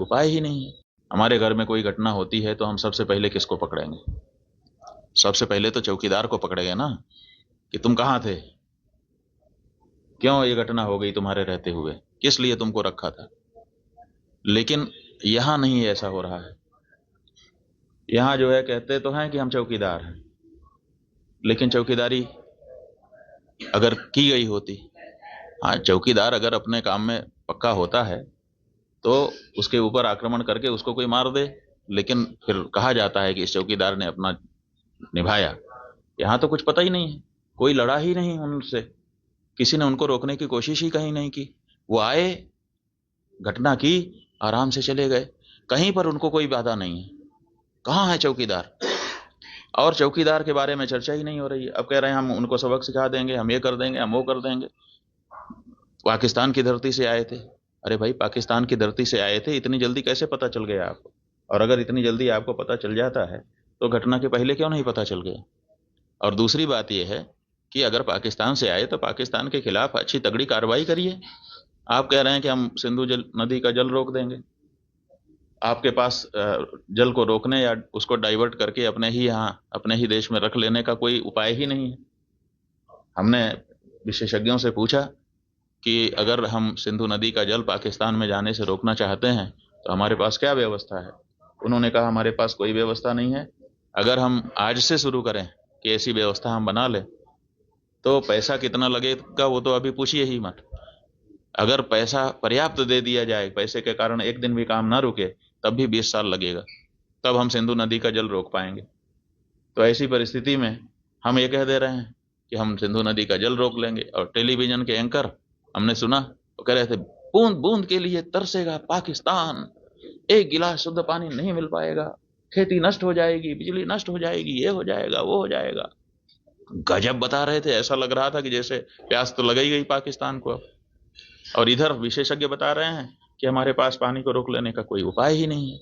उपाय ही नहीं है। हमारे घर में कोई घटना होती है तो हम सबसे पहले किसको पकड़ेंगे? सबसे पहले तो चौकीदार को पकड़ेंगे ना, कि तुम कहाँ थे, क्यों ये घटना हो गई तुम्हारे रहते हुए, किस लिए तुमको रखा था। लेकिन यहां नहीं ऐसा हो रहा है। यहां जो है कहते तो हैं कि हम चौकीदार हैं, लेकिन चौकीदारी अगर की गई होती, हाँ चौकीदार अगर अपने काम में पक्का होता है तो उसके ऊपर आक्रमण करके उसको कोई मार दे, लेकिन फिर कहा जाता है कि इस चौकीदार ने अपना निभाया। यहाँ तो कुछ पता ही नहीं है, कोई लड़ा ही नहीं उनसे, किसी ने उनको रोकने की कोशिश ही कहीं नहीं की। वो आए, घटना की, आराम से चले गए, कहीं पर उनको कोई बाधा नहीं है। कहाँ है चौकीदार? और चौकीदार के बारे में चर्चा ही नहीं हो रही है। अब कह रहे हैं हम उनको सबक सिखा देंगे, हम ये कर देंगे, हम वो कर देंगे। पाकिस्तान की धरती से आए थे। अरे भाई, पाकिस्तान की धरती से आए थे, इतनी जल्दी कैसे पता चल गया आपको? और अगर इतनी जल्दी आपको पता चल जाता है तो घटना के पहले क्यों नहीं पता चल गया? और दूसरी बात यह है कि अगर पाकिस्तान से आए तो पाकिस्तान के खिलाफ अच्छी तगड़ी कार्रवाई करिए। आप कह रहे हैं कि हम सिंधु जल नदी का जल रोक देंगे। आपके पास जल को रोकने या उसको डाइवर्ट करके अपने ही यहाँ अपने ही देश में रख लेने का कोई उपाय ही नहीं है। हमने विशेषज्ञों से पूछा कि अगर हम सिंधु नदी का जल पाकिस्तान में जाने से रोकना चाहते हैं तो हमारे पास क्या व्यवस्था है। उन्होंने कहा हमारे पास कोई व्यवस्था नहीं है। अगर हम आज से शुरू करें कि ऐसी व्यवस्था हम बना लें तो पैसा कितना लगेगा वो तो अभी पूछिए ही मत। अगर पैसा पर्याप्त दे दिया जाए, पैसे के कारण एक दिन भी काम ना रुके, तब भी 20 साल लगेगा, तब हम सिंधु नदी का जल रोक पाएंगे। तो ऐसी परिस्थिति में हम ये कह दे रहे हैं कि हम सिंधु नदी का जल रोक लेंगे। और टेलीविजन के एंकर हमने सुना वो कह रहे थे बूंद बूंद के लिए तरसेगा पाकिस्तान, एक गिलास शुद्ध पानी नहीं मिल पाएगा, खेती नष्ट हो जाएगी, बिजली नष्ट हो जाएगी, ये हो जाएगा, वो हो जाएगा। गजब बता रहे थे, ऐसा लग रहा था कि जैसे प्यास तो लग ही गई पाकिस्तान को। और इधर विशेषज्ञ बता रहे हैं कि हमारे पास पानी को रोक लेने का कोई उपाय ही नहीं है।